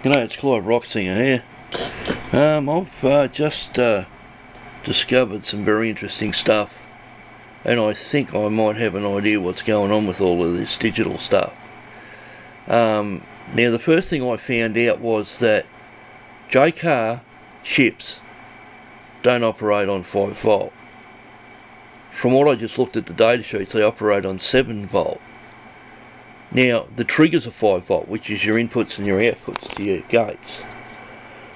G'day, it's Clive Rocksinger here. I've just discovered some very interesting stuff, and I think I might have an idea what's going on with all of this digital stuff. Now, the first thing I found out was that Jacar chips don't operate on 5 volt. From what I just looked at the data sheets, they operate on 7 volt. Now, the triggers are 5 volt, which is your inputs and your outputs to your gates.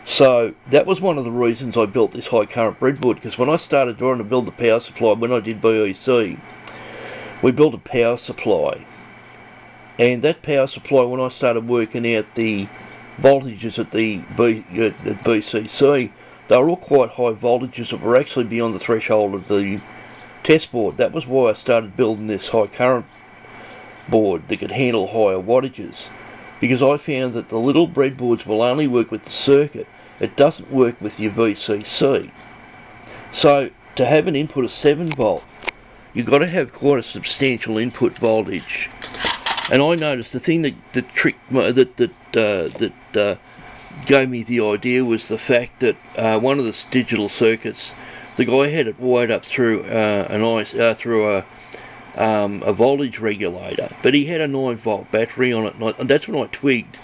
So, that was one of the reasons I built this high current breadboard, because when I started trying to build the power supply, when I did BEC, we built a power supply. And that power supply, when I started working out the voltages at BCC, they were all quite high voltages that were actually beyond the threshold of the test board. That was why I started building this high current board that could handle higher wattages, because I found that the little breadboards will only work with the circuit. It doesn't work with your VCC. So to have an input of 7 volt, you've got to have quite a substantial input voltage. And I noticed the thing that gave me the idea was the fact that one of the digital circuits, the guy had it wired up through a voltage regulator, but he had a 9 volt battery on it, and that's when I twigged.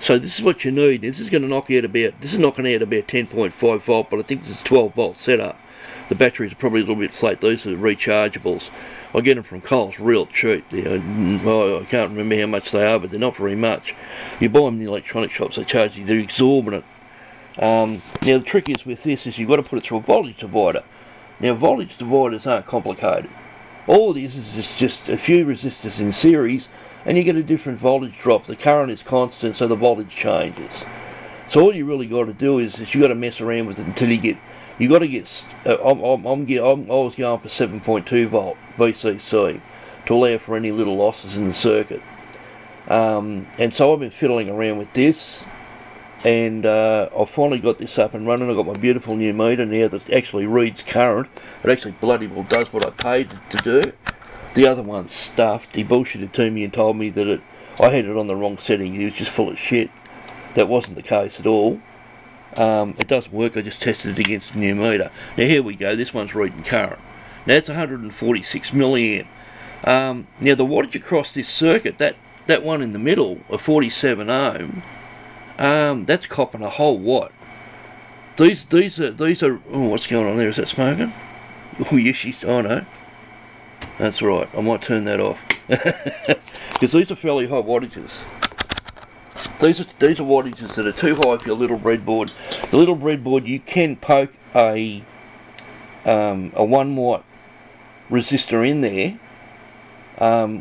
So this is what you need. This is going to knock out about 10.5 volt, but I think this is 12 volt setup. The batteries are probably a little bit flat. These are rechargeables. I get them from Coles real cheap. I can't remember how much they are, but they're not very much. You buy them in the electronic shops, they charge you, they're exorbitant. Now the trick is with this is you've got to put it through a voltage divider. Now voltage dividers aren't complicated. All it is just a few resistors in series, and you get a different voltage drop. The current is constant, so the voltage changes. So all you really got to do is you got to mess around with it until you get. You got to get. I was going for 7.2 volt VCC to allow for any little losses in the circuit. And so I've been fiddling around with this, and I've finally got this up and running. I've got my beautiful new meter now that actually reads current. It actually bloody well does what I paid it to do. The other one's stuffed. He bullshitted to me and told me that I had it on the wrong setting. He was just full of shit. That wasn't the case at all. It doesn't work. I just tested it against the new meter. Now here we go. This one's reading current. Now it's 146 milliamp. Now the wattage across this circuit, that one in the middle, a 47 ohm, that's copping a whole watt. These are. Oh, what's going on there? Is that smoking? Oh yes, oh no. That's right. I might turn that off because these are fairly high wattages. These are wattages that are too high for your little breadboard. The little breadboard, you can poke a 1 watt resistor in there,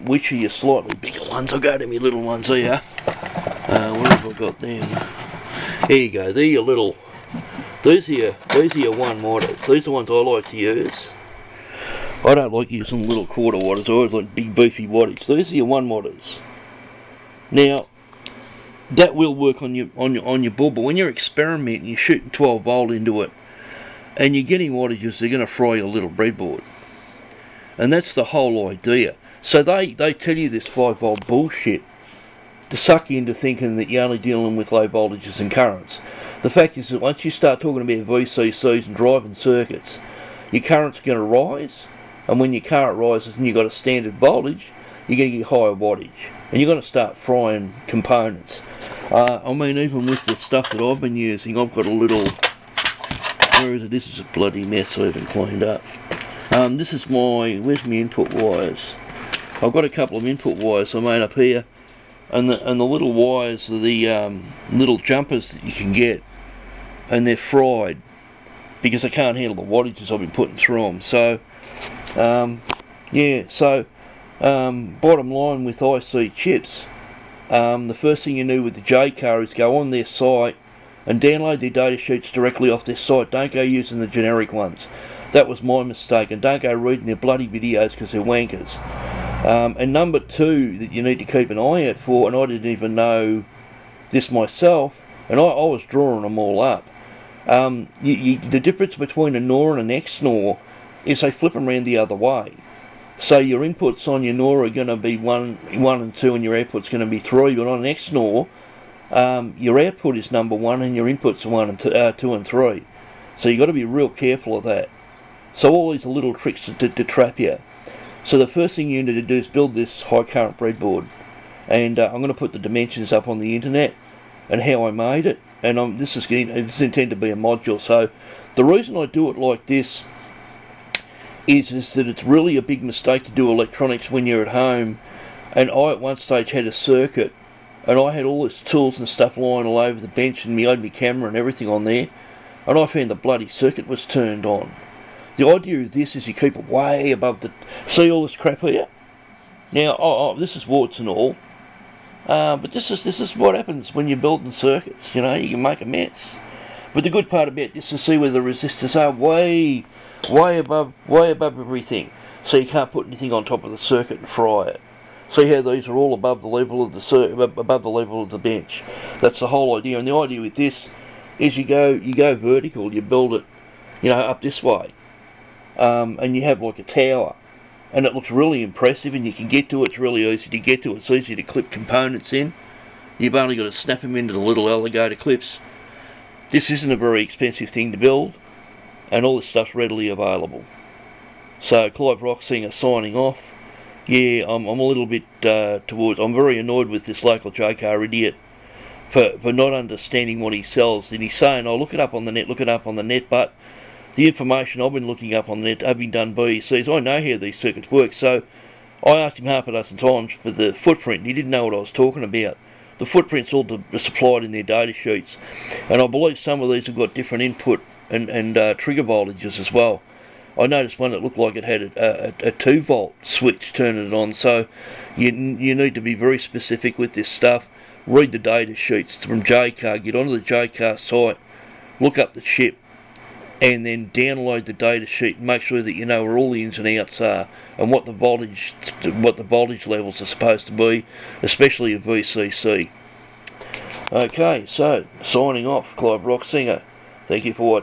which are your slightly bigger ones. I'll go to my little ones here. Where have I got them? There you go. They're your little. These are your 1 watters. These are the ones I like to use. I don't like using little quarter watters. I always like big beefy wattage. These are your 1 watters. Now that will work on your board, but when you're experimenting, you're shooting 12 volt into it, and you're getting wattages, they're going to fry your little breadboard. And that's the whole idea. So they tell you this 5 volt bullshit to suck you into thinking that you're only dealing with low voltages and currents. The fact is that once you start talking about VCCs and driving circuits, your current's going to rise, and when your current rises and you've got a standard voltage, you're going to get higher wattage, and you're going to start frying components. I mean, even with the stuff that I've been using, I've got a little. Where is it? This is a bloody mess I haven't cleaned up. This is where's my input wires? I've got a couple of input wires I made up here, and the little wires are the little jumpers that you can get, and they're fried because I can't handle the wattages I've been putting through them. So, yeah. So, bottom line with IC chips, the first thing you do with the Jacar is go on their site and download their data sheets directly off their site. Don't go using the generic ones. That was my mistake, and don't go reading their bloody videos because they're wankers. And number 2 that you need to keep an eye out for, and I didn't even know this myself, and I was drawing them all up. The difference between a NOR and an XNOR is they flip them around the other way. So your inputs on your NOR are going to be 1 and 2, and your output's going to be 3, but on an XNOR, your output is number 1 and your inputs are 1 and 2 and 3. So you've got to be real careful of that. So all these are little tricks to trap you. So the first thing you need to do is build this high current breadboard. And I'm going to put the dimensions up on the internet and how I made it. And this is intended to be a module. So the reason I do it like this is that it's really a big mistake to do electronics when you're at home. And I at one stage had a circuit, and I had all these tools and stuff lying all over the bench, and I had my camera and everything on there, and I found the bloody circuit was turned on. The idea of this is you keep it way above the... See all this crap here? Now, this is warts and all, but this is what happens when you're building circuits. You know, you can make a mess. But the good part about this is see where the resistors are way above everything, so you can't put anything on top of the circuit and fry it. See how these are all above the level of the bench. That's the whole idea. And the idea with this is you go vertical. You build it, you know, up this way, and you have like a tower, and it looks really impressive. And you can get to it. It's really easy to get to. It's easy to clip components in. You've only got to snap them into the little alligator clips. This isn't a very expensive thing to build, and all this stuff's readily available. So Clive Rocksinger signing off. Yeah, I'm a little bit I'm very annoyed with this local Jacar idiot for not understanding what he sells. And he's saying, oh, look it up on the net, but the information I've been looking up on the net have been done BECs. I know how these circuits work, so I asked him half a dozen times for the footprint, and he didn't know what I was talking about. The footprint's all supplied in their data sheets, and I believe some of these have got different input and trigger voltages as well. I noticed one that looked like it had a 2 volt switch turning it on, so you need to be very specific with this stuff. Read the data sheets from Jacar, get onto the Jacar site, look up the chip, and then download the data sheet and make sure that you know where all the ins and outs are and what the voltage levels are supposed to be, especially a VCC. Okay, so signing off, Clive Rocksinger. Thank you for watching.